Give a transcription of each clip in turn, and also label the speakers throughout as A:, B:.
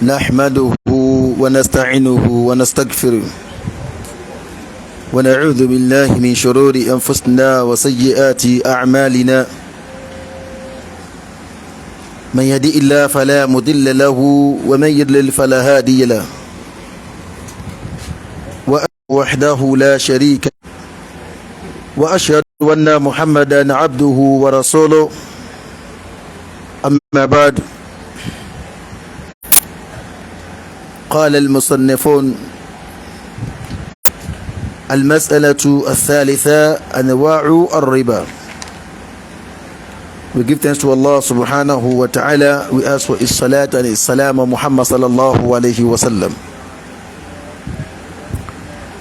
A: نحمده ونستعينه ونستغفره ونعوذ بالله من شرور أنفسنا وسيئات أعمالنا من يهدي الله فلا مضل له ومن يضلل فلا هادي له وحده لا شريك له وأشهد أن محمدا عبده ورسوله أما بعد قال المصنفون المسألة الثالثة أنواع الربا. We give thanks to Allah subhanahu wa ta'ala. We ask for His salat and His salam on Muhammad sallallahu alayhi wa sallam.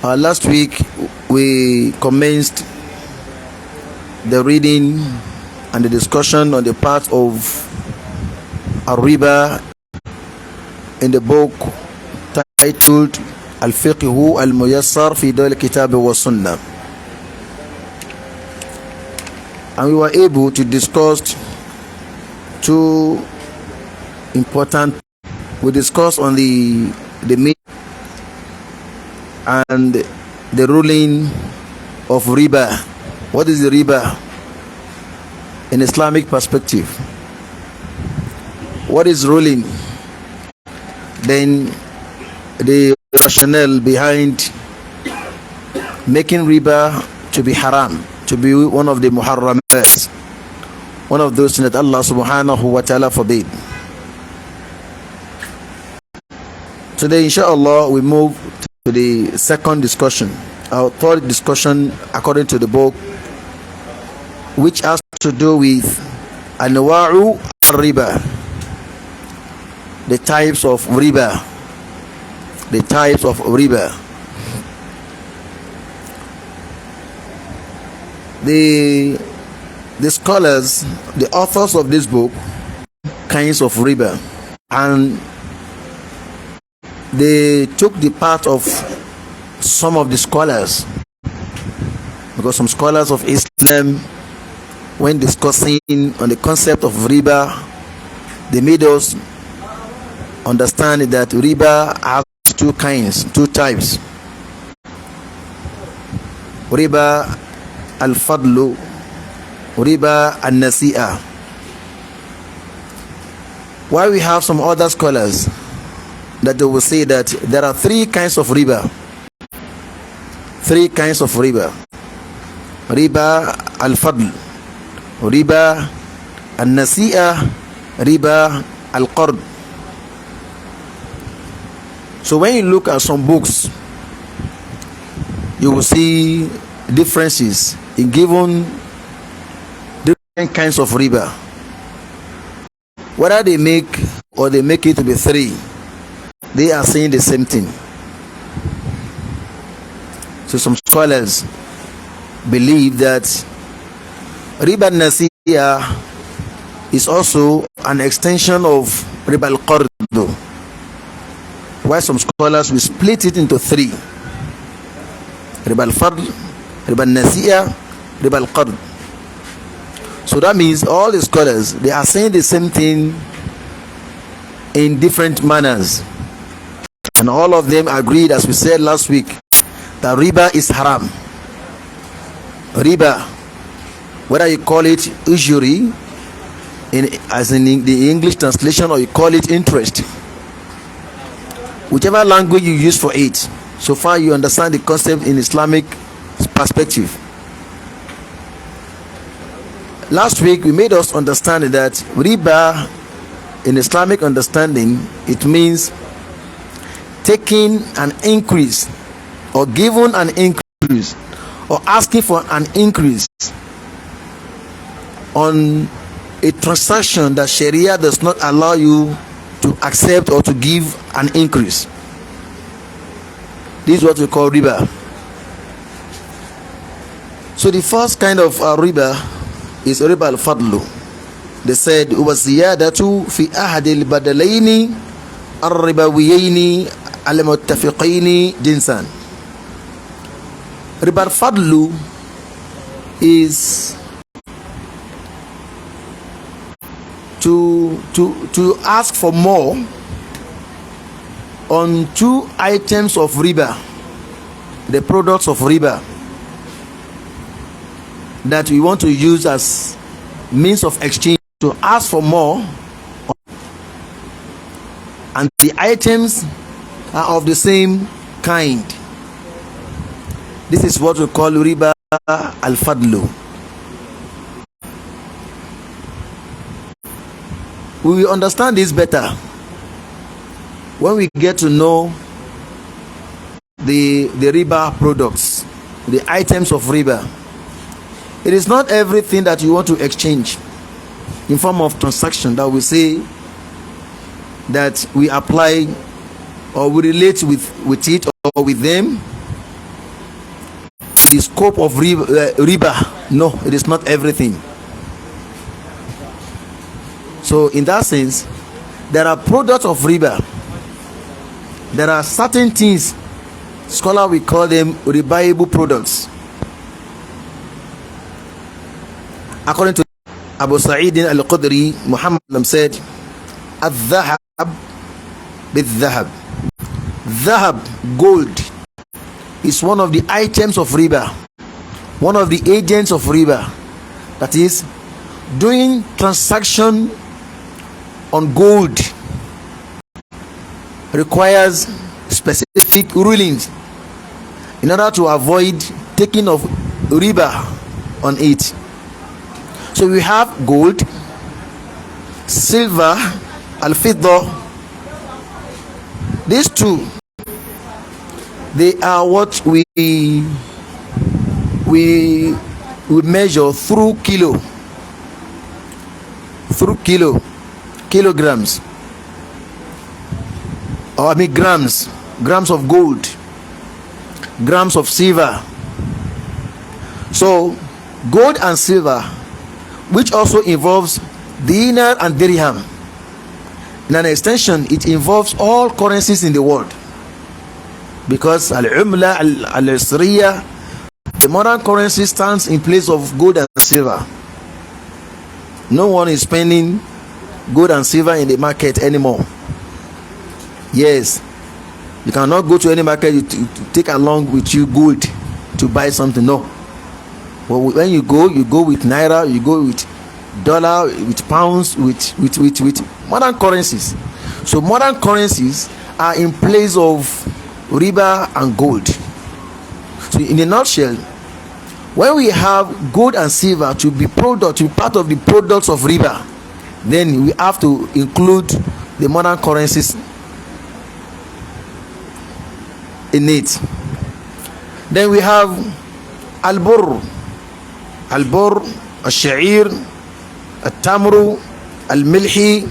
A: Last week we commenced the reading and the discussion on the part of Ribaa in the book titled Fiqhul Muyassar fi Kitab wa Sunnah, and we were able to discuss two important. We discussed on the meaning and the ruling of Ribaa. What is the Ribaa in Islamic perspective? What is ruling? Then the rationale behind making Ribaa to be haram, to be one of the muharramat, one of those that Allah subhanahu wa ta'ala forbade. Today inshallah we move to the second discussion, our third discussion according to the book, which has to do with anwa'u al-riba, the types of riba. The types of riba. The scholars, the authors of this book, kinds of riba, and they took the part of some of the scholars, because some scholars of Islam, when discussing on the concept of riba, they made us understand that riba has two kinds, two types. Riba al-fadlu, riba al-nasi'a. While we have some other scholars that they will say that there are three kinds of riba. Three kinds of riba. Riba al-fadl, riba al-nasi'a, riba al-qard. So when you look at some books, you will see differences in given different kinds of riba. Whether they make or they make it to be three, they are saying the same thing. So some scholars believe that riba nasiya is also an extension of riba al-qard, while some scholars will split it into three: riba al-fadl, riba al-nasi'a, riba al-qard. So that means all the scholars, they are saying the same thing in different manners, and all of them agreed, as we said last week, that riba is haram. Riba, whether you call it usury as in the English translation, or you call it interest, whichever language you use for it, so far you understand the concept in Islamic perspective. Last week we made us understand that riba in Islamic understanding, it means taking an increase, or giving an increase, or asking for an increase on a transaction that Sharia does not allow you to accept or to give an increase. This is what we call riba. So the first kind of riba is riba al-fadlu. They said وَالزِّيَادَةُ فِي أَحَدِ الْبَدَلَيْنِ الرِّبَوِيَيْنِ الْمُتَّفِقَيْنِ جِنسًا. Riba al-fadlu is to ask for more on two items of riba, the products of riba that we want to use as means of exchange, to ask for more, and the items are of the same kind. This is what we call riba al-fadlu. We will understand this better when we get to know the riba products, the items of riba. It is not everything that you want to exchange in form of transaction that we say that we apply or we relate with it or with them the scope of riba. No, it is not everything. So in that sense, there are products of riba. There are certain things, scholar we call them ribaible products. According to Abu Sa'id al-Qudri, Muhammad said, "Al-dhahab bil-dhahab." Dhahab, gold, is one of the items of riba, one of the agents of riba. That is, doing transaction on gold requires specific rulings in order to avoid taking of riba on it. So we have gold, silver, al-fidda. These two, they are what we measure through kilograms, or I mean grams of gold, grams of silver. So gold and silver, which also involves dinar and dirham. In an extension, it involves all currencies in the world, because al-umla al-isriya, the modern currency, stands in place of gold and silver. No one is spending gold and silver in the market anymore. Yes, you cannot go to any market to take along with you gold to buy something. No. But when you go with naira, you go with dollar, with pounds, with modern currencies. So modern currencies are in place of riba and gold. So in a nutshell, when we have gold and silver to be part of the products of riba, then we have to include the modern currencies in it. Then we have al-burr, al-sha'ir, al-tamru, al-milhi,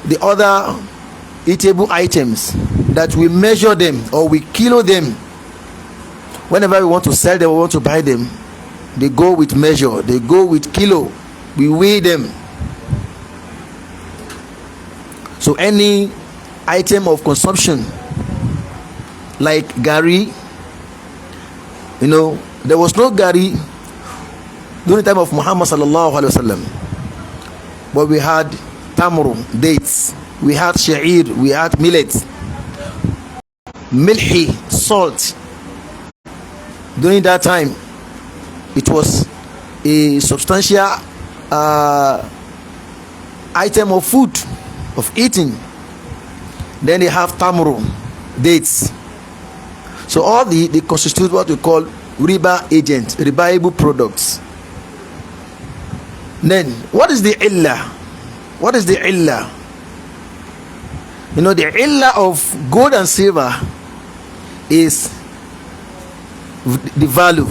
A: the other eatable items that we measure them or we kilo them. Whenever we want to sell them, we want to buy them, they go with measure, they go with kilo, we weigh them. So any item of consumption like gari, there was no gari during the time of Muhammad sallallahu alaihi wasallam, but we had tamru, dates, we had sha'ir, we had millet, milhi, salt. During that time, it was a substantial item of food, of eating. Then they have tamru, dates. So all they constitute what we call riba agent, ribaible products. Then what is the illah? What is the illah? The illah of gold and silver is the value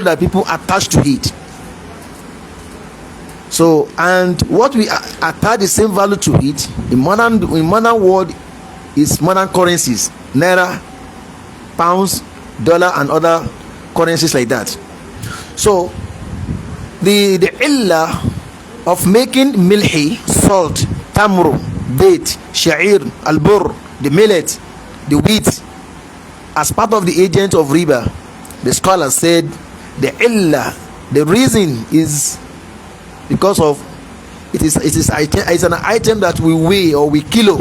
A: that people attach to it. So, and what we attach the same value to it in modern world is modern currencies, naira, pounds, dollar, and other currencies like that. So the illah of making milhi, salt, tamru, date, sha'ir, al-burr, the millet, the wheat, as part of the agent of riba, the scholar said the illah, the reason is because of it's an item that we weigh or we kilo.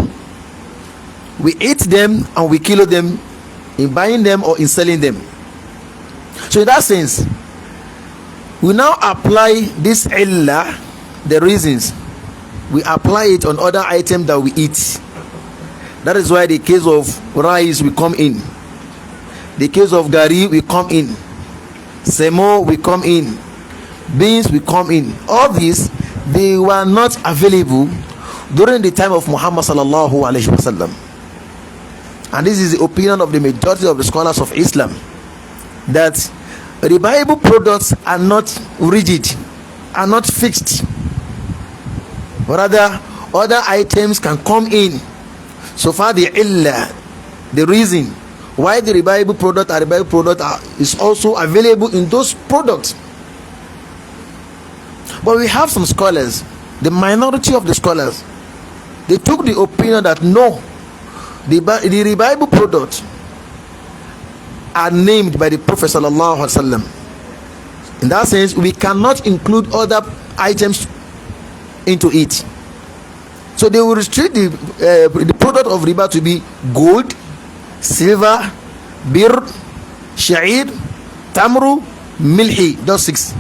A: We eat them and we kilo them in buying them or in selling them. So in that sense, we now apply this illah, the reasons, we apply it on other items that we eat. That is why the case of rice will come in, the case of gari will come in, semo will come in, beans will come in. All these, they were not available during the time of Muhammad sallallahu alaihi wasallam, and this is the opinion of the majority of the scholars of Islam, that ribaable products are not rigid, are not fixed. Rather, other items can come in. So far, the illah, the reason why the ribaable product or ribaable product is also available in those products. But we have some scholars, the minority of the scholars, they took the opinion that no, the ribaable products are named by the Prophet sallallahu alaihi wasallam. In that sense, we cannot include other items into it. So they will restrict the product of riba to be gold, silver, bir, sha'ir, tamru, milhi, those 6.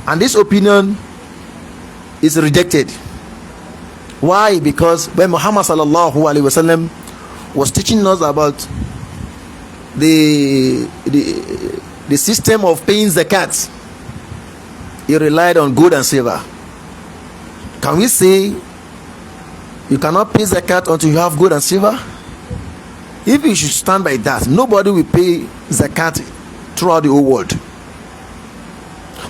A: And this opinion is rejected. Why? Because when Muhammad sallallahu alaihi wasallam was teaching us about the system of paying zakat, he relied on gold and silver. Can we say you cannot pay zakat until you have gold and silver? If you should stand by that, nobody will pay zakat throughout the whole world.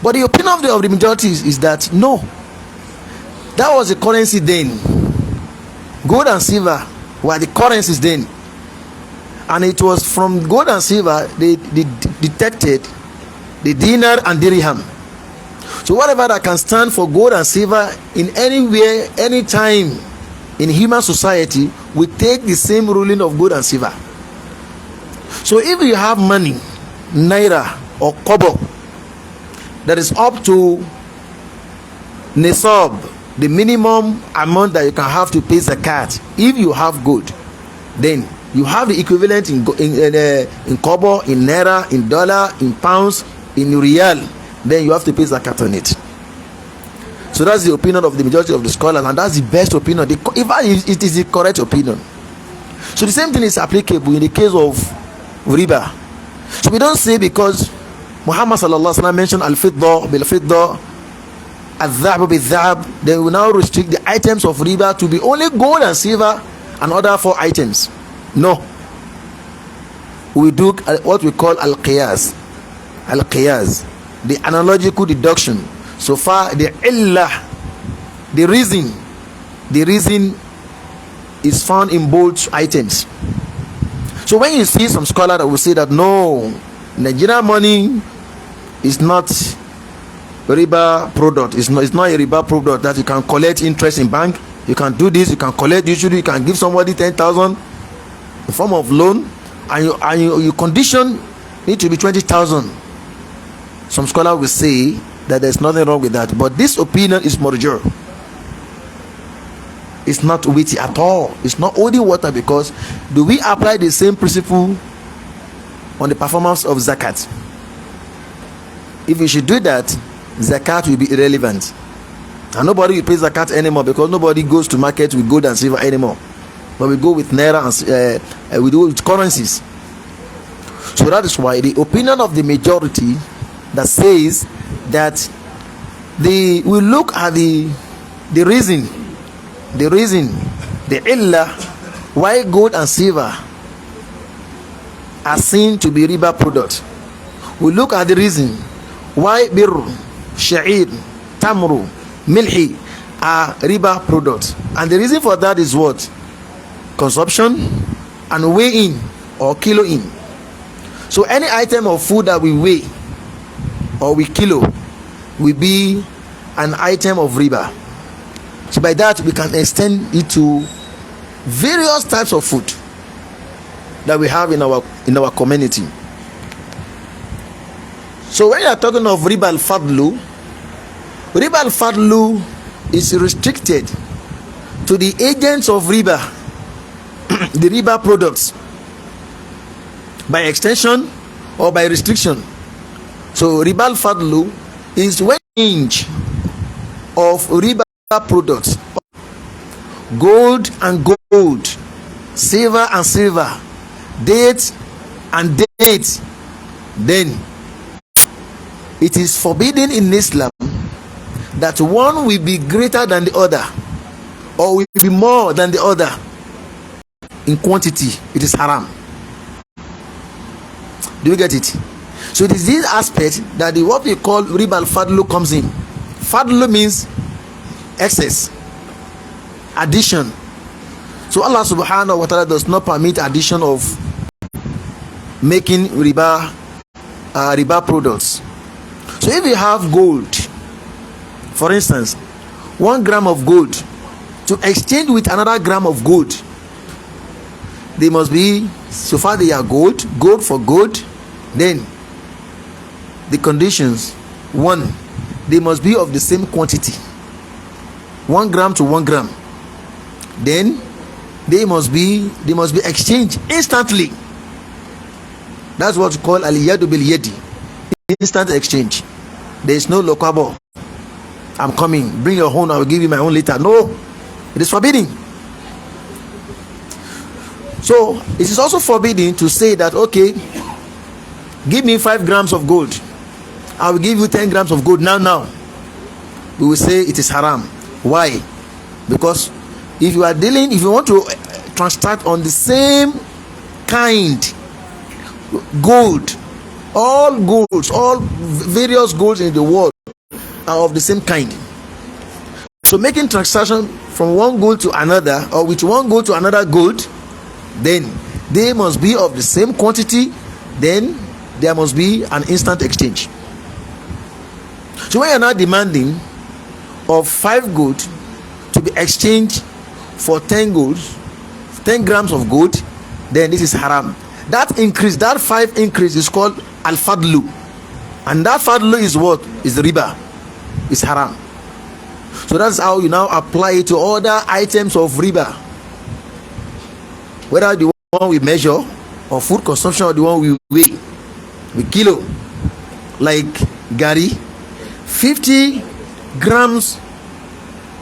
A: But the opinion of the majority is that no, that was the currency then. Gold and silver were the currencies then, and it was from gold and silver they detected the dinar and dirham. So whatever that can stand for gold and silver in anywhere, anytime in human society, we take the same ruling of gold and silver. So if you have money, naira or kobo, that is up to nisab, the minimum amount that you can have to pay zakat, if you have gold, then you have the equivalent in kobo, in naira, in dollar, in pounds, in riyal, then you have to pay zakat on it. So that's the opinion of the majority of the scholars, and that's the best opinion. It is the correct opinion. So the same thing is applicable in the case of riba. So we don't say because Muhammad sallallahu alaihi wasallam mentioned al-fidda bil-fidda, al-dhahab bil-dhahab, they will now restrict the items of riba to be only gold and silver and other 4 items. No. We do what we call al-qiyas. Al-qiyas, the analogical deduction. So far, the illah, the reason is found in both items. So when you see some scholar that will say that no, Nigerian money is not riba product, it's not a riba product that you can collect interest in bank, you can do this, you can collect, usually you can give somebody 10,000 in form of loan, and your condition need to be 20,000. Some scholar will say that there's nothing wrong with that, but this opinion is marjur. It's not weighty at all. It's not holding water, because do we apply the same principle on the performance of zakat? If we should do that, zakat will be irrelevant, and nobody will pay zakat anymore, because nobody goes to market with gold and silver anymore, but we go with naira and we do it with currencies. So that is why the opinion of the majority that says that we look at the reason, the illah why gold and silver are seen to be riba products. We look at the reason why bir, sha'ir, tamru, milhi are riba products, and the reason for that is what? Consumption and weigh in or kilo in. So any item of food that we weigh or we kilo will be an item of riba. So by that we can extend it to various types of food that we have in our community. So when you are talking of riba al-fadlu is restricted to the agents of riba the riba products by extension or by restriction. So riba al-fadlu is when change of riba products, gold and gold, silver and silver, date and date, then it is forbidden in Islam that one will be greater than the other or will be more than the other in quantity. It is haram. Do you get it? So it is this aspect that what we call riba al-fadlu comes in. Fadlu means excess, addition. So Allah subhanahu wa ta'ala does not permit addition of making riba products. So if you have gold, for instance, 1 gram of gold, to exchange with another gram of gold, they must be, so far they are gold for gold, then the conditions: 1, they must be of the same quantity, 1 gram to 1 gram. Then they must be exchanged instantly. That's what we call al-yadu bil yadi, instant exchange. There is no lokabo. I'm coming, bring your own, I will give you my own later. No, it is forbidden. So it is also forbidden to say that, okay, give me 5 grams of gold, I will give you 10 grams of gold now. We will say it is haram. Why? Because if you want to transact on the same kind gold, all various golds in the world are of the same kind. So making transaction from one gold to another, or with one gold to another gold, then they must be of the same quantity. Then there must be an instant exchange. So when you are now demanding of 5 gold to be exchanged for 10 grams of gold, then this is haram. That increase, that 5 increase, is called al-fadlu, and that fadlu is what? Is riba. It's haram. So that's how you now apply it to other items of riba, whether the one we measure or food consumption or the one we weigh with kilo, like gari, 50 grams,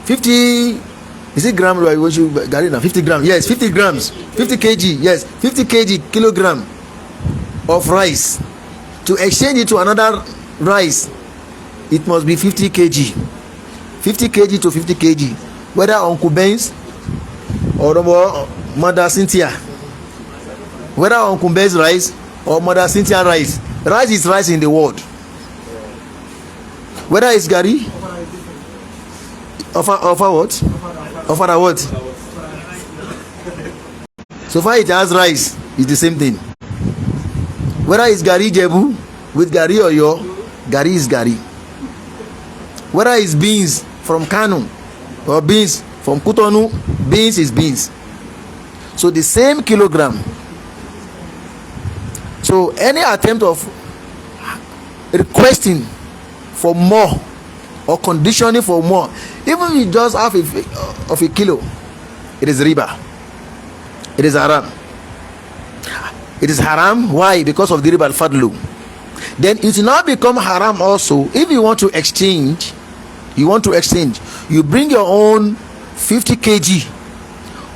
A: 50, is it gram? Gari now 50 grams, yes, 50 grams, 50 kg, yes, 50 kg kilogram of rice. To exchange it to another rice, it must be 50 kg, 50 kg to 50 kg, whether Uncle Ben's or Mother Cynthia, whether Uncle Ben's rice or Mother Cynthia rice. Rice is rice in the world. Whether it's gari, offer what? Offer what? So far it has rice, it's the same thing. Whether it's gari jebu with gari oyo, gari is gari. Whether it's beans from Kano or beans from Kutonu, beans is beans. So the same kilogram. So any attempt of requesting for more or conditioning for more, even if you just half of a kilo, it is riba. It is haram. It is haram. Why? Because of the riba al-fadlu. Then it will now become haram also if you want to exchange. You bring your own 50 kg.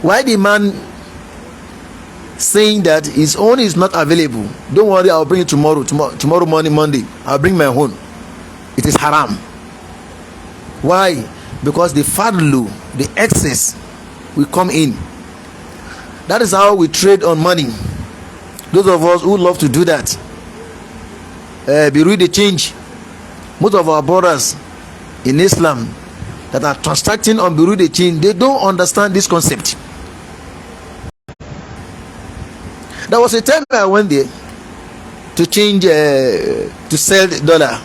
A: Why the man saying that his own is not available? Don't worry, I'll bring it tomorrow morning, Monday. I'll bring my own. It is haram. Why? Because the fadlu, the excess, will come in. That is how we trade on money. Those of us who love to do that, bureau de change. Most of our brothers in Islam that are transacting on bureau de change, they don't understand this concept. There was a time I went there to change, to sell the dollar.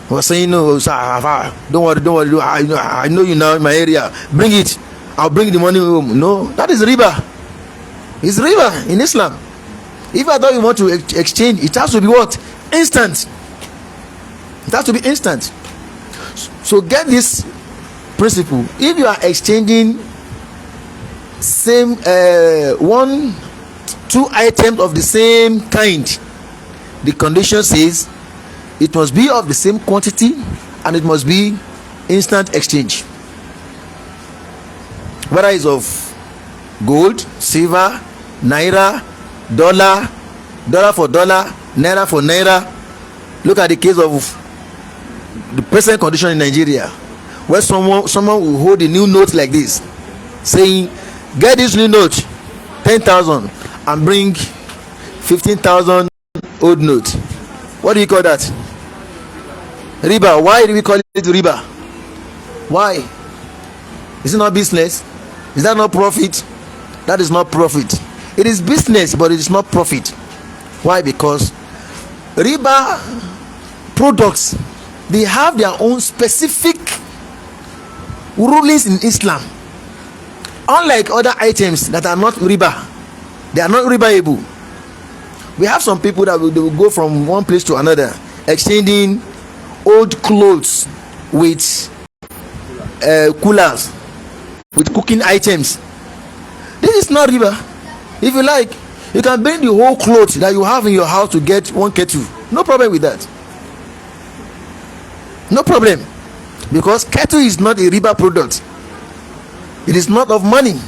A: I was saying, no, don't worry, I know you now in my area. Bring it. I'll bring the money home. No, that is riba. It's riba in Islam. If I thought you want to exchange, it has to be what? Instant. It has to be instant. So get this principle. If you are exchanging same two items of the same kind, the condition says it must be of the same quantity and it must be instant exchange, whether it's of gold, silver, naira, dollar for dollar, naira for naira. Look at the case of the present condition in Nigeria, where someone will hold a new note like this, saying, get this new note 10,000 and bring 15,000 old note. What do you call that? Ribaa. Why do we call it ribaa? Why? Is it not business? Is that not profit? That is not profit. It is business, but it is not profit. Why? Because ribaa products, they have their own specific rulings in Islam. Unlike other items that are not ribaa, they are not ribaable. We have some people that will go from one place to another, exchanging old clothes with coolers, with cooking items. This is not ribaa. If you like, you can bring the whole clothes that you have in your house to get one kettle. No problem with that. No problem, because kettle is not a ribaa product. It is not of money.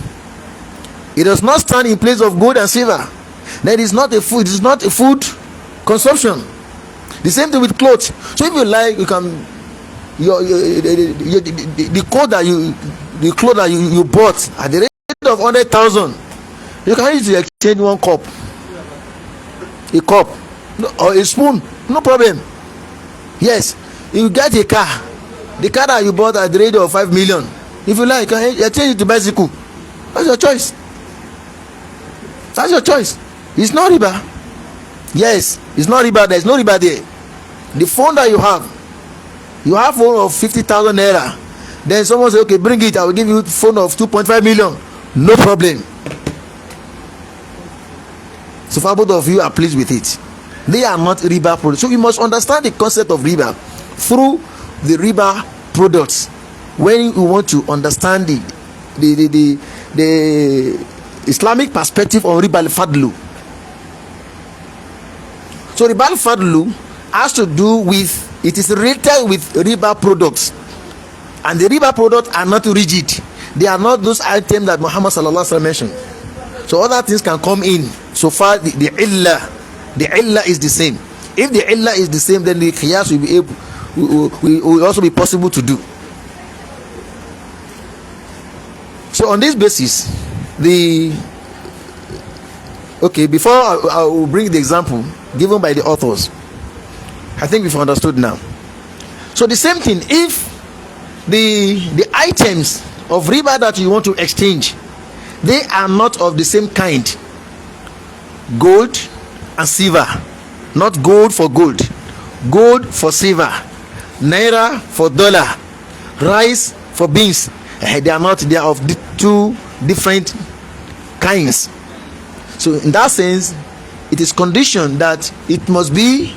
A: It does not stand in place of gold and silver. That is not a food. It is not a food consumption. The same thing with clothes. So if you like, you can the clothes that you bought at the rate of 100,000, you can use to exchange one cup, or a spoon. No problem. Yes, you get a car, the car that you bought at the rate of 5 million. If you like, you can exchange it to bicycle. That's your choice. That's your choice. It's not ribaa. Yes, it's not ribaa. There's no ribaa there. The phone that you have phone of 50,000 naira. Then someone say, okay, bring it, I will give you phone of 2.5 million. No problem. So far both of you are pleased with it. They are not ribaa products. So we must understand the concept of ribaa through the ribaa products. When you want to understand the Islamic perspective on ribaa al-fadlu. So ribaa al-fadlu has to do with, it is related with ribaa products, and the ribaa products are not rigid. They are not those items that Muhammad sallallahu alaihi wasallam mentioned. So other things can come in. So far the illah is the same. If the illah is the same, then the qiyas will also be possible to do. So on this basis, before I will bring the example given by the authors, I think we've understood now. So the same thing, if the items of ribaa that you want to exchange, they are not of the same kind, gold and silver, not gold for gold, gold for silver, naira for dollar, rice for beans, they are not, they are of the two different kinds. So in that sense, it is conditioned that it must be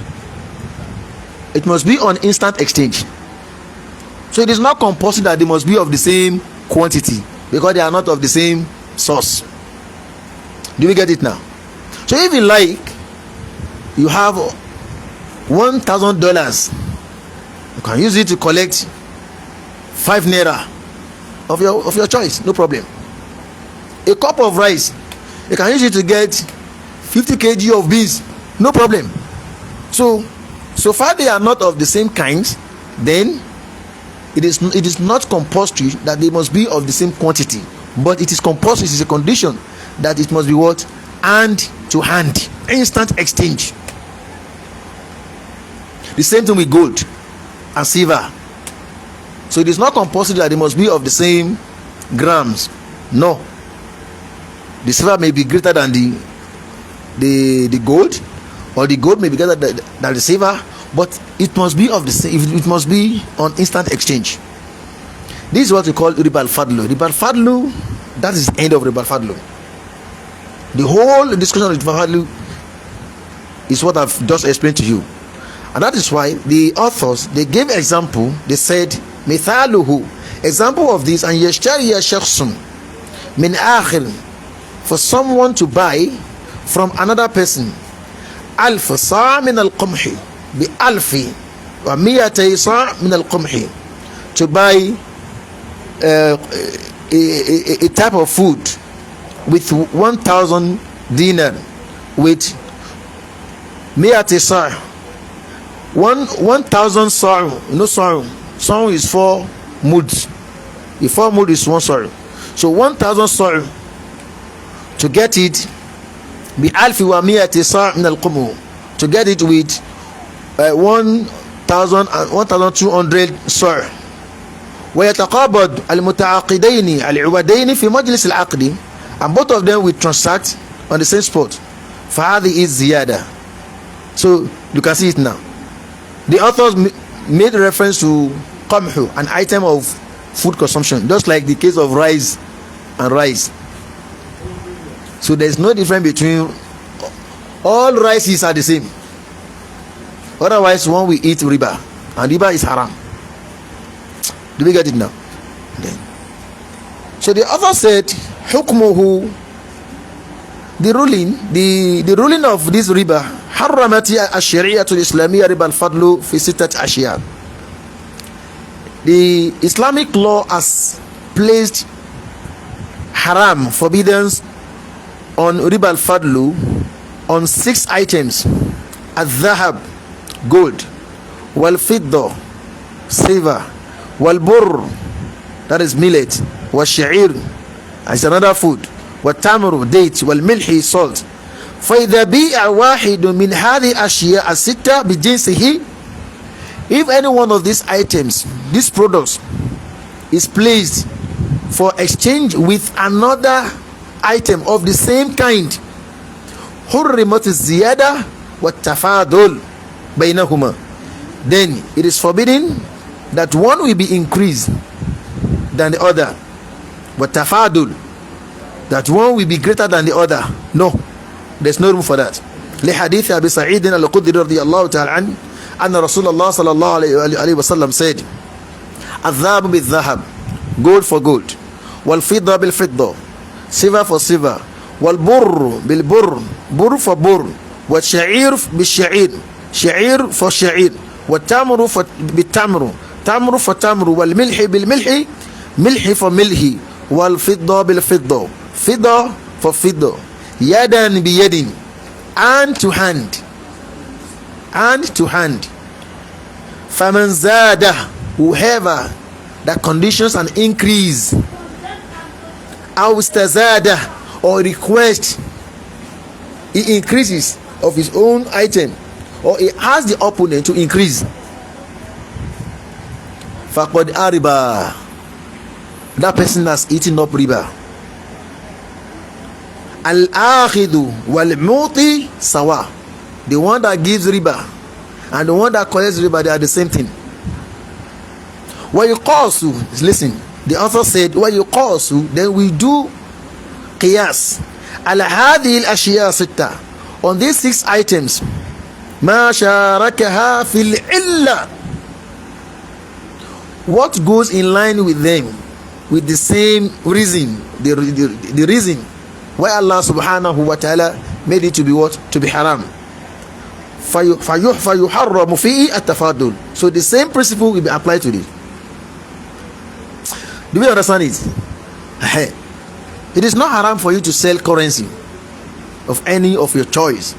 A: on instant exchange. So it is not compulsory that they must be of the same quantity, because they are not of the same source. Do we get it now? So if you like, you have $1,000, you can use it to collect 5 naira of your choice. No problem. A cup of rice, you can use it to get 50 kg of beans. No problem. So far they are not of the same kinds, then it is not compulsory that they must be of the same quantity, but it is compulsory, it is a condition that it must be what? Hand to hand, instant exchange. The same thing with gold and silver. So it is not compulsory that they must be of the same grams. No, the silver may be greater than the gold, or the gold may be greater than the silver, but it must be of the same. It must be on instant exchange. This is what we call ribaa al-fadlu. Ribaa al-fadlu, that is the end of ribaa al-fadlu. The whole discussion of ribaa al-fadlu is what I've just explained to you, and that is why the authors, they gave example. They said mithaluhu, example of this, and yashtariya shakhsun min akhir, for someone to buy from another person, alf sa' min al-qamhi, bi alfi wa miyatay sa' min al-qamhi, to buy a type of food with 1,000 dinar, with miyatay sa', 1,000 sa'. Sa' is 4 muds. The 4 mud is 1 sa'. So 1,000 sa' to get it, bi alfi wa miyati sa' min al-qamh, to get it with 1,200 sa'. ويتقابض المتعاقدين العوضين في مجلس العقد, and both of them will transact on the same spot. فهذه is ziyada. So you can see it now. The authors made reference to qamhu, an item of food consumption, just like the case of rice and rice. So there is no difference between all rices are the same. Otherwise, when we eat riba, and riba is haram. Do we get it now? Then, so the author said, hukmuhu, the ruling of this riba, harramati ash-shari'atu al-islamiyya riba al-fadlu fi sittat ashiya. The Islamic law has placed haram, forbiddance, on riba al-fadlu on 6 items: al-dhahab, gold; wal-fidda, silver; wal-burr, that is millet; wal-sha'ir, is another food; wal-tamru, date; wal-milhi, salt. فإذا بيع واحد من هذه الأشياء الستة بجنسه, if any one of these items, these products, is placed for exchange with another item of the same kind, حرمت الزيادة والتفاضل بينهما, then it is forbidden that one will be increased than the other, والتفاضل, that one will be greater than the other. No, there's no room for that. لحديث أبي سعيد الخدري رضي الله تعالى عنه أن رسول الله صلى الله عليه وسلم said, الذهب بالذهب, gold for gold; والفضة بالفضة, silver for silver; والبر بالبر, bur for bur; والشعير بالشعير, شعير for شعير; والتمر بالتمر, تمر for تمر; والملح بالملح, ملح for ملح; والفضة بالفضة, فضة for فضة; يدا بيد, hand to hand, hand to hand. فمن زاد, whoever that conditions an increase, أو استزاد, or request, he increases of his own item, or he asks the opponent to increase, فقد أربا, that person has eaten up riba. Al-akhidu wal-mu'ti sawa, the one that gives riba and the one that collects riba, they are the same thing. وَيُقَاسُ, listen, the author said, وَيُقَاسُ, then we do qiyas ala hadhihi al-ashya sitta, on these 6 items, ma sharakaha fil illa, what goes in line with them, with the same reason, the reason why Allah subhanahu wa ta'ala made it to be what? To be haram. فَيُحْرَمُ فِيهِ التَّفَاضُلُ, so the same principle will be applied to it. Do we understand it? It is not haram for you to sell currency of any of your choice.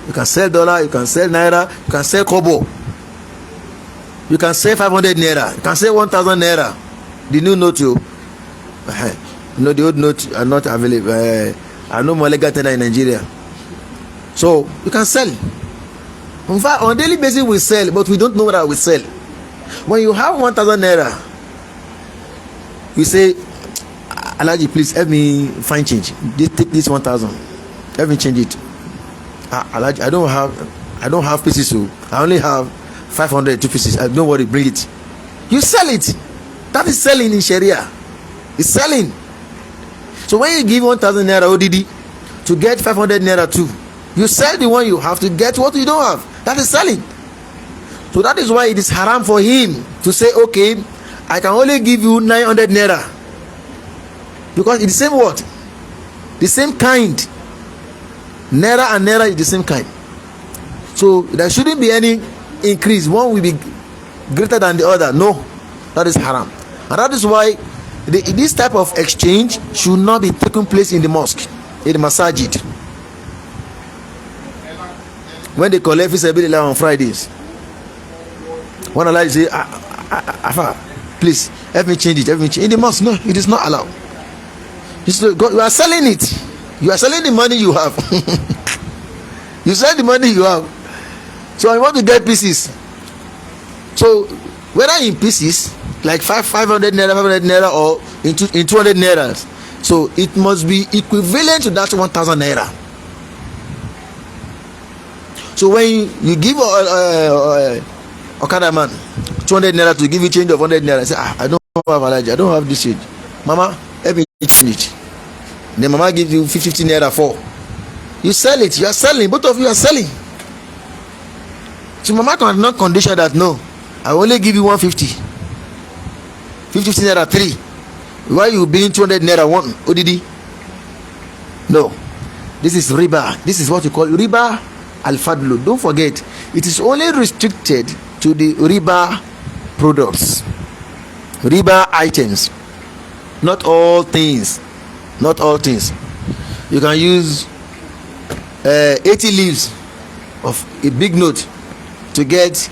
A: You can sell dollar, you can sell naira, you can sell kobo, you can sell 500 naira, you can sell 1,000 naira. The new note, you know, the old note are not available. Are no more legal tender in Nigeria, so you can sell. In fact, on a daily basis we sell, but we don't know what we sell. When you have 1,000 naira, you say, Alaji, please help me find change. Take this 1,000, help me change it. Alaji, I don't have pieces, so I only have 500 2 pieces. Don't worry, bring it. You sell it. That is selling in Sharia. It's selling. So when you give 1,000 naira ODD to get 500 naira too, you sell the one you have to get what you don't have. That is selling. So that is why it is haram for him to say, okay, I can only give you 900 naira. because it's the same what? The same kind. Naira and naira is the same kind. So there shouldn't be any increase. One will be greater than the other. No, that is haram. And that is why this type of exchange should not be taking place in the mosque, in the masajid. When they collect fisabilillah on Fridays, when Allah say, Afa, please help me change it, help me change in the mosque. No, it is not allowed. You are selling it. You are selling the money you have. You sell the money you have. So I want to get pieces. So whether in pieces, like 500 naira or in 200 naira, so it must be equivalent to that 1,000 naira. So when you give Okada man 200 naira to give you change of 100 naira, say, I don't have allergy, I don't have this change. Mama, help me change it. Then mama gives you 50 naira for. You sell it, you are selling, both of you are selling. So mama cannot condition that, no, I only give you 150. 50 naira 3. Why you being 200 naira 1 ODD? No. This is riba. This is what you call riba al-fadlu. Don't forget, it is only restricted to the riba products, riba items, not all things. Not all things. You can use 80 leaves of a big note to get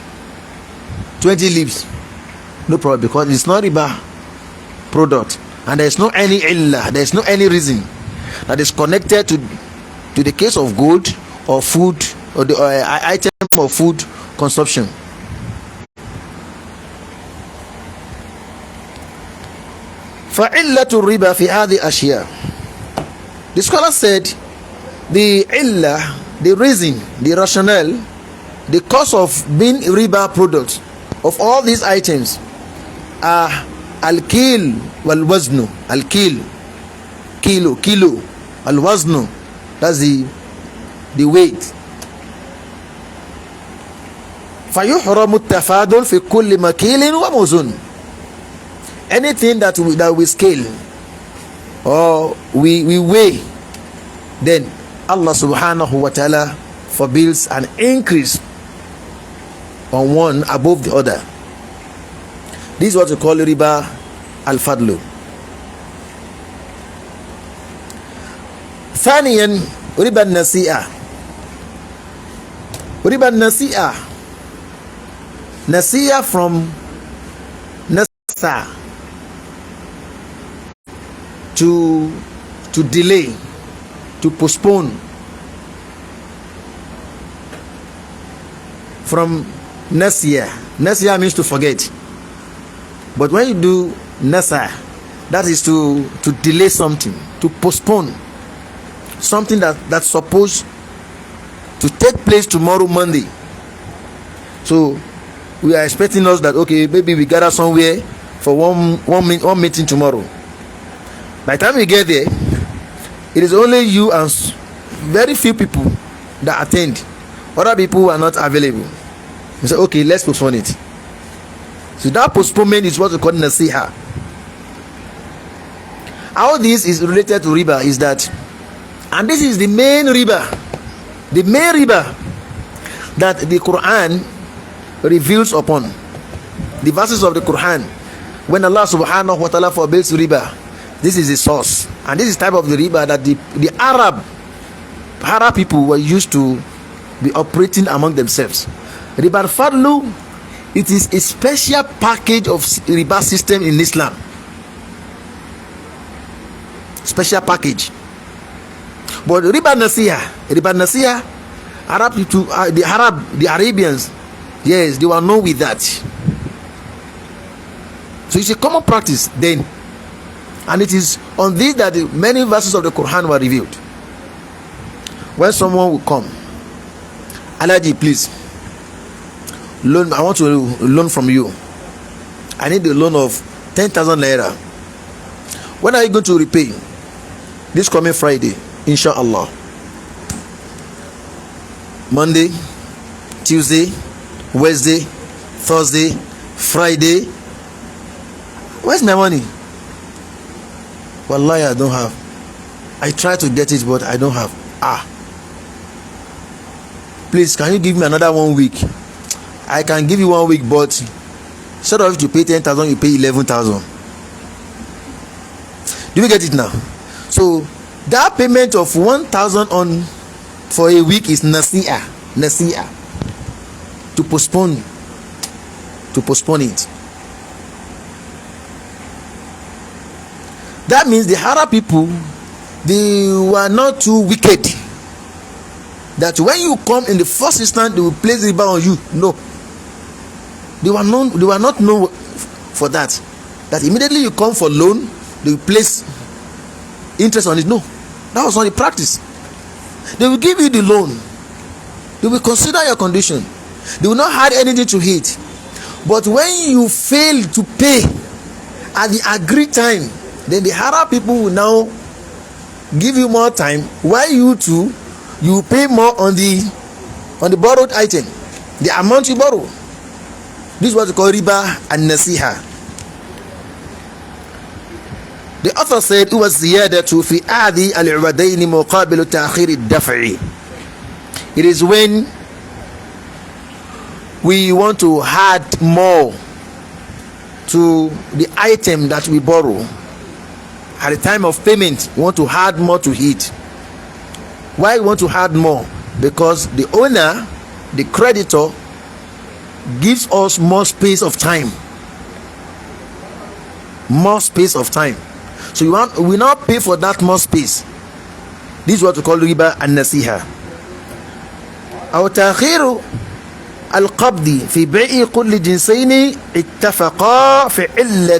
A: 20 leaves. No problem, because it's not riba product, and there's no any illah, there's no any reason that is connected to the case of gold or food or the item of food consumption. فَعِلَّةُ الرِّبَى فِي هَذِهِ أَشْيَاء. The scholar said the illah, the reason, the rationale, the cause of being riba products of all these items are al-kil wal-waznu. Al-kil, kilo, al-waznu, that's the weight. فَيُحْرَمُ التَّفَادُلْ فِي كُلِّ مَكِيلٍ وَمُوزُنٍ. Anything that we scale or we weigh, then Allah subhanahu wa ta'ala forbids an increase on one above the other. This is what we call riba al-fadlu. ثانيا ربا النسيئة. ربا النسيئة, nasiya from nasa, to delay, to postpone. From nasiya means to forget, but when you do nasa, that is to delay something, to postpone something that's supposed to take place tomorrow, Monday. So we are expecting us that, okay, maybe we gather somewhere for one meeting tomorrow. By the time we get there, it is only you and very few people that attend. Other people are not available. We say, okay, let's postpone it. So that postponement is what we call nasiha. How this is related to riba is that, and this is the main riba that the Quran reveals upon. The verses of the Quran, when Allah subhanahu wa ta'ala forbids riba, this is the source, and this is type of the riba that the Arab people were used to be operating among themselves. Riba al-fadlu, it is a special package of riba system in Islam. Special package. But riba nasiya, Arab people, the Arabians, yes, they were known with that. So it's a common practice then. And it is on this that many verses of the Quran were revealed. When someone will come, Alaji, please, loan, I want to loan from you. I need a loan of 10,000 naira. When are you going to repay? This coming Friday, inshallah. Monday, Tuesday, Wednesday, Thursday, Friday. Where's my money? Wallahi, I don't have. I try to get it, but I don't have. Please, can you give me another 1 week? I can give you 1 week, but instead of you pay 10,000, you pay 11,000. Do you get it now? So that payment of 1,000 on for a week is nasi'ah. To postpone it. That means the Arab people, they were not too wicked that when you come in the first instance they will place riba on you. No, they were not known for that immediately you come for loan they will place interest on it. No, that was not the practice. They will give you the loan, they will consider your condition, they will not add anything to it, but when you fail to pay at the agreed time, then the Arab people will now give you more time, while you pay more on the borrowed item, the amount you borrow. This is what we call riba and nasiha. The author said it was ziyadatu fi adi al-ubadayn muqabil ta'khir ad-daf'i. It is when we want to add more to the item that we borrow. At the time of payment, we want to add more to it. Why we want to add more? Because the owner, the creditor, gives us more space of time. So we now pay for that more space. This is what we call riba and nasiha. أو تأخير القبض في بيع كل جنسين اتفقا في علة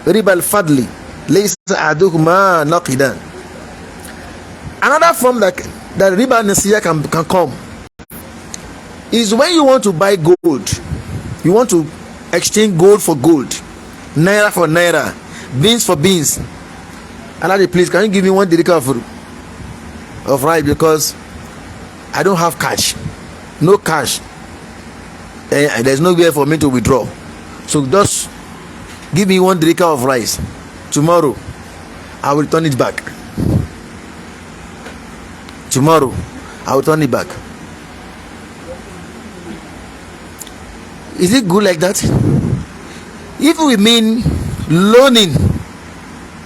A: ربا الفضل ليس أحدهما ناقدا. Another form that riba and nasiha can come is when you want to buy gold, you want to exchange gold for gold, naira for naira, beans for beans. Allah, please, can you give me 1 dirham of rice because I don't have cash, no cash, and there's nowhere for me to withdraw. So just give me 1 dirham of rice. Tomorrow I will turn it back. Is it good like that? If we mean loaning,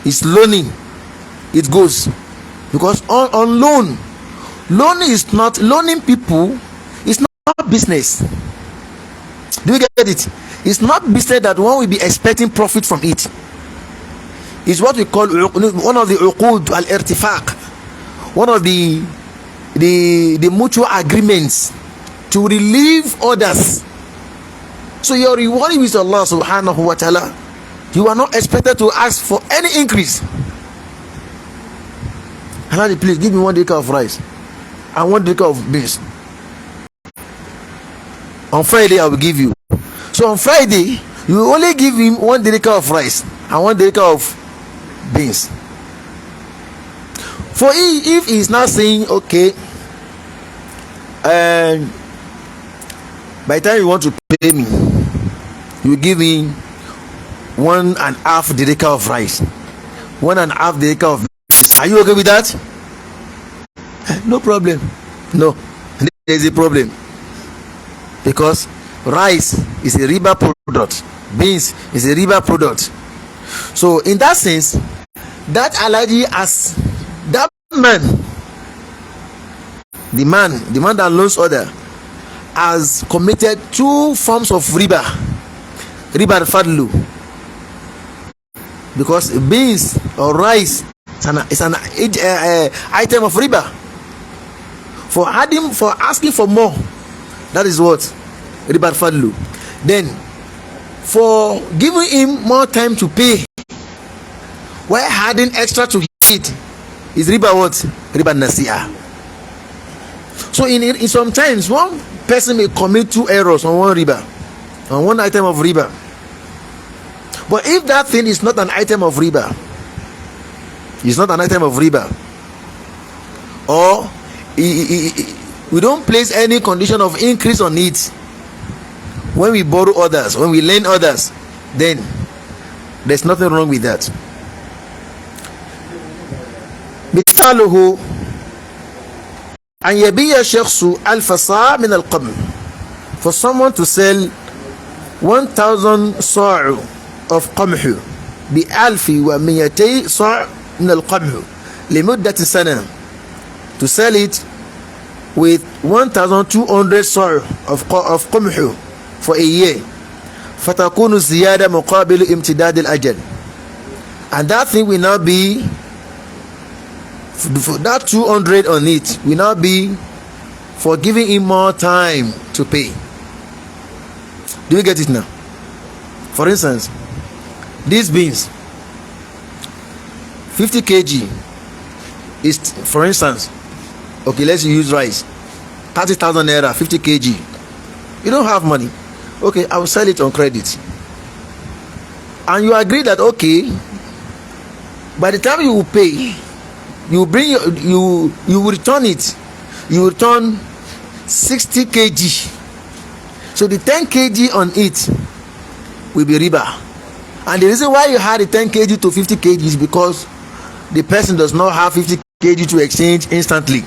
A: it's loaning, it goes. Because on loan is not loaning people, it's not business. Do you get it? It's not business that one will be expecting profit from it. It's what we call one of the uqud al-irtifaq, one of the mutual agreements to relieve others. So your reward with Allah subhanahu wa ta'ala, you are not expected to ask for any increase. Allah, please give me 1 dirham of rice and 1 dirham of beans. On Friday I will give you. So on Friday you will only give him 1 dirham of rice and 1 dirham of beans. For if he is not saying okay, and by the time you want to pay me, you give me 1.5 dirham of rice, 1.5 dirham of beans. Are you okay with that? No problem. No, there is a problem, because rice is a riba product, beans is a riba product. So in that sense, that allergy as that man, the man that loans other, has committed 2 forms of riba al-fadlu, because beans or rice is an item of riba. For asking for more, that is what riba al-fadlu. Then for giving him more time to pay while adding extra to it is riba what? Riba nasi'ah. So in sometimes one person may commit 2 errors on one riba, on one item of riba. But if that thing is not an item of riba, or we don't place any condition of increase on it when we borrow others, when we lend others, then there's nothing wrong with that. مثاله أن يبيع شخص ألف صاع من القمح. For someone to sell 1000 صاع of قمح ب1200 صاع من القمح لمدة سنة, to sell it with 1200 صاع of قمح for a year, فتكون الزيادة مقابل امتداد الأجل, and that thing will now be, that 200 on it will now be for giving him more time to pay. Do you get it now? For instance, these beans 50 kg is, for instance, okay, let's use rice, 30,000 naira, 50 kg. You don't have money. Okay, I will sell it on credit, and you agree that okay, by the time you will pay, you bring you will return it, you will return 60 kg. So the 10 kg on it will be Ribaa. And the reason why you had the 10 kg to 50 kg is because the person does not have 50 kg to exchange instantly.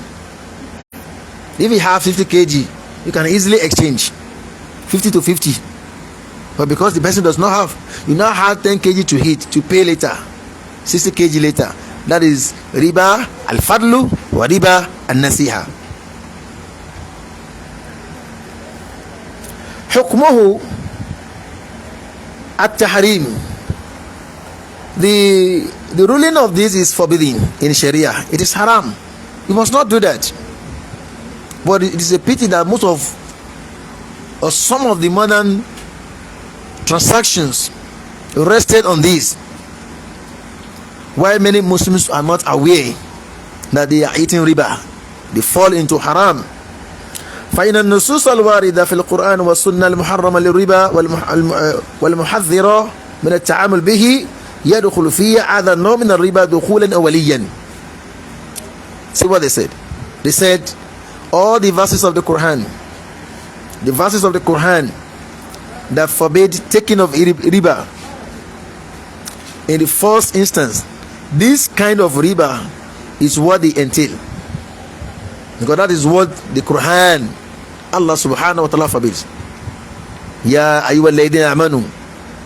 A: If you have 50 kg, you can easily exchange 50 to 50. But because the person does not have, you now have 10 kg to hit to pay later, 60 kg later. That is Ribaa al-Fadlu wa Ribaa al-Nasiha. حكمه التحريم. The ruling of this is forbidden in Sharia. It is haram. You must not do that. But it is a pity that most of, or some of the modern transactions rested on this, while many Muslims are not aware that they are eating riba. They fall into haram. فإن النصوص الواردة في القرآن والسنة المحرمة للربا والمحذرة من التعامل به يدخل فيه هذا النوع من الربا دخولا أوليا. See what they said? They said all the verses of the Quran, that forbade taking of riba, in the first instance, this kind of riba is what they entail, because that is what the Quran, Allah subhanahu wa ta'ala forbids. Ya ayyuhal ladhina amanu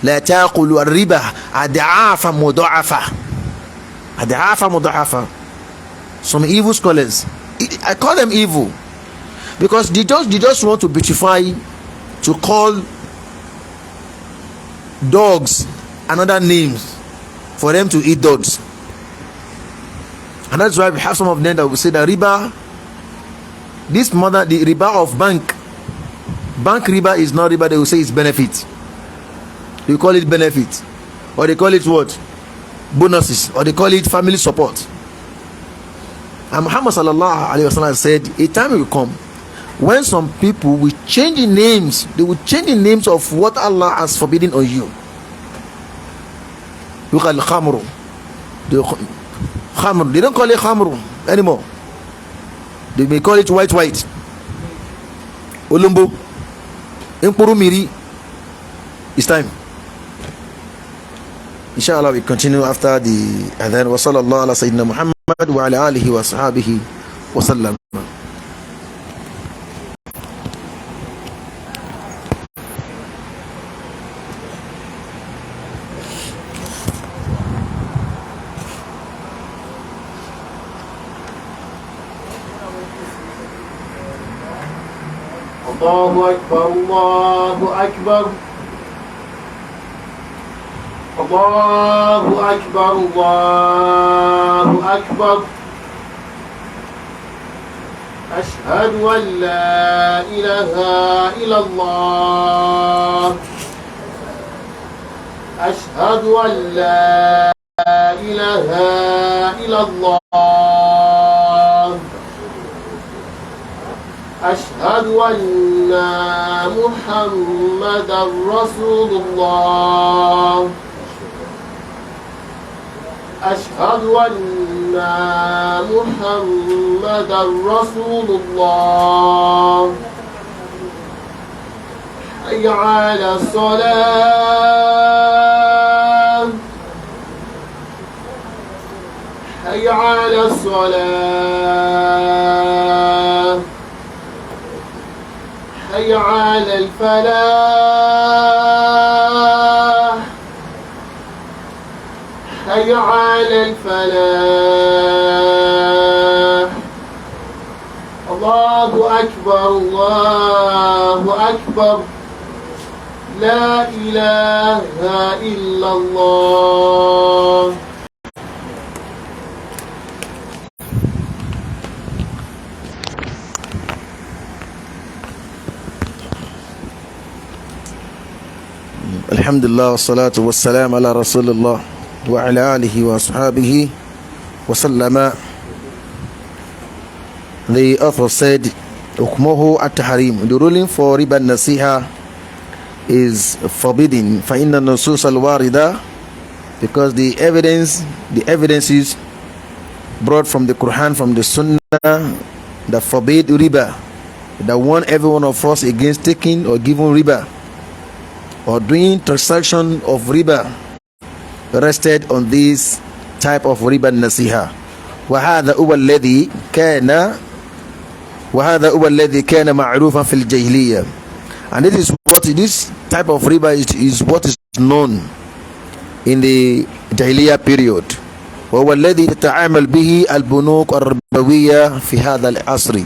A: la taqulu ar-riba ad'afa mudha'afa. Some evil scholars, I call them evil because they just want to beautify, to call dogs another names for them to eat dogs. And that's why we have some of them that will say that riba, the riba of bank riba is not riba. They will say it's benefit. They call it benefit, or they call it what? Bonuses, or they call it family support. And Muhammad sallallahu alaihi wasallam said, a time will come when some people will change the names. They will change the names of what Allah has forbidden on you. Look at khamru. They don't call it khamru anymore. They may call it white. Olumbo. Impurumiri. It's time. Inshallah, we continue after the adhan. Wa sallallahu ala sayyidina Muhammad wa ala alihi wa sahbihi wa sallam.
B: الله أكبر الله أكبر الله أكبر الله أكبر أشهد أن لا إله إلا الله أشهد أن لا إله إلا الله أشهد أن محمدا رسول الله أشهد أن محمدا رسول الله حي على الصلاة حي على الصلاة حي على الفلاح حي على الفلاح الله أكبر الله أكبر لا إله إلا الله.
A: Alhamdulillah, wassalatu wassalam ala rasulillah wa ala alihi wa ashabihi wa sallama. The author said, Hukmuhu at-tahrim. The ruling for riba nasiha is forbidden. فَإِنَّ النُّصُوصَ الْوَارِدَةِ, because the evidences brought from the Quran, from the Sunnah, that forbade riba, that warn every one of us against taking or giving riba or doing transaction of riba, rested on this type of riba nasiha. وهذا هو الذي كان معروفا في الجاهلية. And this type of riba is what is known in the Jahiliyyah period. وهو الذي تتعامل به البنوك الربوية في هذا العصر.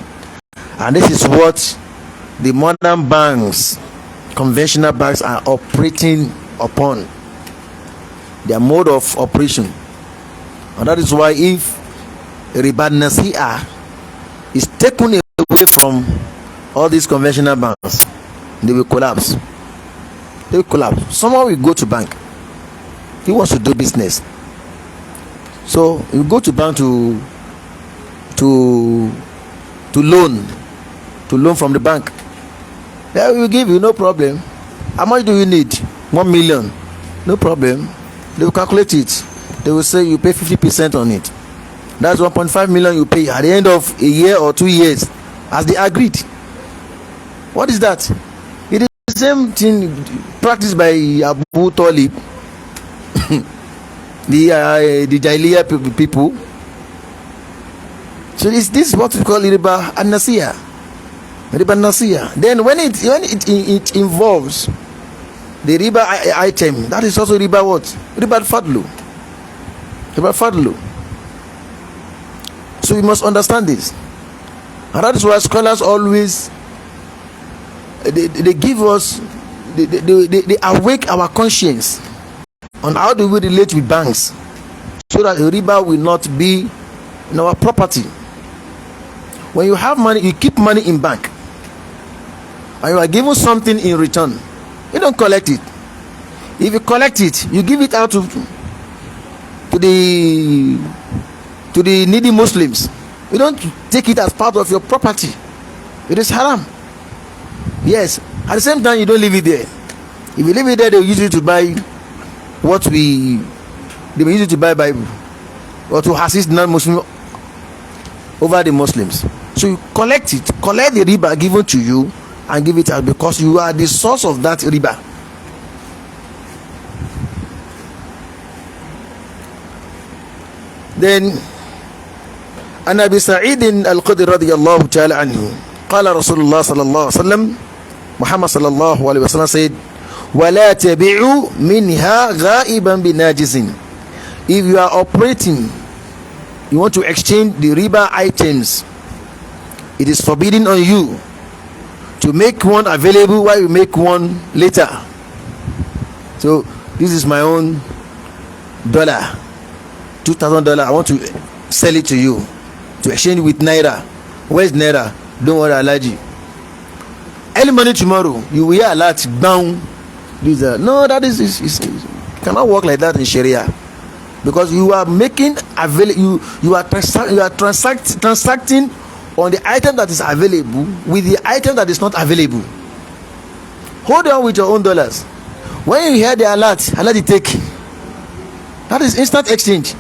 A: And this is what the modern banks, conventional banks, are operating upon, their mode of operation. And that is why if riba nasi'ah is taken away from all these conventional banks, they will collapse. Someone will go to bank, he wants to do business, so you go to bank to loan from the bank. They will give you, no problem. How much do you need? 1 million. No problem. They will calculate it. They will say you pay 50% on it. That's 1.5 million you pay at the end of a year or 2 years, as they agreed. What is that? It is the same thing practiced by Abu Talib, the Jahiliyyah people. So this is what we call riba an-nasiya. Riba an-nasiya. Then when it involves the riba item, that is also riba what? Riba al-fadlu. Riba al-fadlu. So we must understand this. And that is why scholars always they give us, they awake our conscience on how do we relate with banks, so that riba will not be in our property. When you have money, you keep money in bank, and you are given something in return, you don't collect it. If you collect it, you give it out to the needy Muslims. You don't take it as part of your property. It is haram. Yes. At the same time, you don't leave it there. If you leave it there, they will use it to buy they will use it to buy Bible, or to assist non-Muslim over the Muslims. So you collect the riba given to you and give it out, because you are the source of that riba. Then عن أبي سعيد الخدري رضي الله تعالى عنه قال رسول الله صلى الله عليه وسلم, Muhammad صلى الله عليه وسلم said, ولا تبيعوا منها غائبا بناجز. If you are operating, you want to exchange the riba items, it is forbidden on you to make one available while you make one later. So this is my own dollar, $2,000. I want to sell it to you, to exchange with naira. Where's naira? Don't worry, allergy. Early morning tomorrow, you will hear alert down. No, that is cannot work like that in Sharia, because you are making available. You are transacting on the item that is available with the item that is not available. Hold on with your own dollars. When you hear the alert you take. That is instant exchange.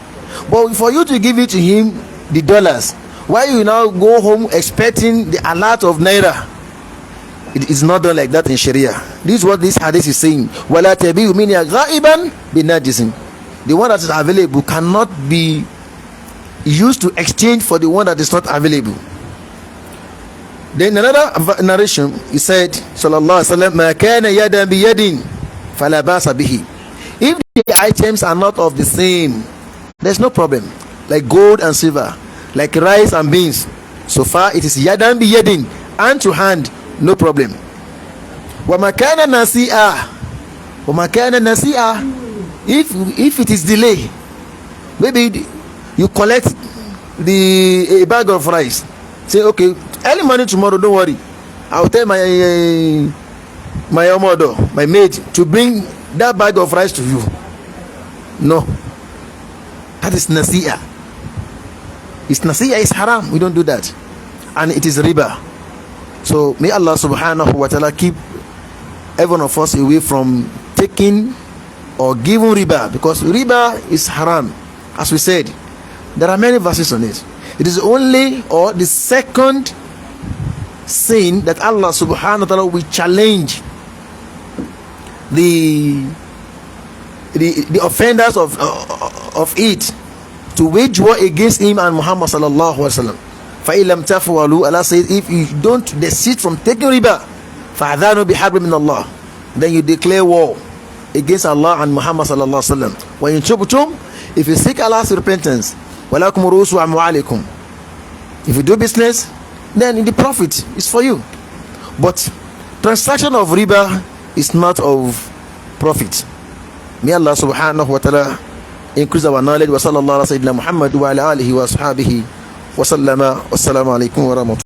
A: But for you to give it to him, the dollars, why you now go home expecting the alert of naira, it is not done like that in Sharia. This is what this hadith is saying. وَلَا تَبِيُّ مِنْهَا غَائِبًا بِنَاجِسٍ. The one that is available cannot be used to exchange for the one that is not available. Then another narration, he said, sallallahu alaihi wasallam, ma kana yadan bi yadin fala basa bihi. If the items are not of the same, there's no problem. Like gold and silver, like rice and beans, so far it is yadan bi yadin, hand to hand, no problem. Wa ma kana nasi'a, wa ma kana nasi'a, if it is delay, maybe you collect a bag of rice, say okay, early morning tomorrow, don't worry, I'll tell my mother, my maid, to bring that bag of rice to you. No, that is nasi'a. It's nasi'a, is haram. We don't do that, and it is riba. So may Allah subhanahu wa ta'ala keep every one of us away from taking or giving riba, because riba is haram. As we said, there are many verses on it. It is only, or the second sin that Allah subhanahu wa ta'ala will challenge the offenders of it to wage war against him and Muhammad sallallahu alaihi wasallam. فَإِلَّمْ تَفْوَلُوا, Allah says, if you don't desist from taking riba, فَأَذَانُوا بِحَرْبٍ مِّنَ اللَّهِ, then you declare war against Allah and Muhammad sallallahu alaihi wasallam. When you tubtum, if you seek Allah's repentance, وَلَكُمْ رُؤُوسُ أَمْوَالِكُمْ, if you do business, then the profit is for you. But transaction of riba is not of profit. May Allah subhanahu wa ta'ala increase our knowledge. Wa sallallahu ala sayyidina Muhammad wa ala alihi wa ashabihi wa sallama. Wassalamu alaikum wa rahmatullahi.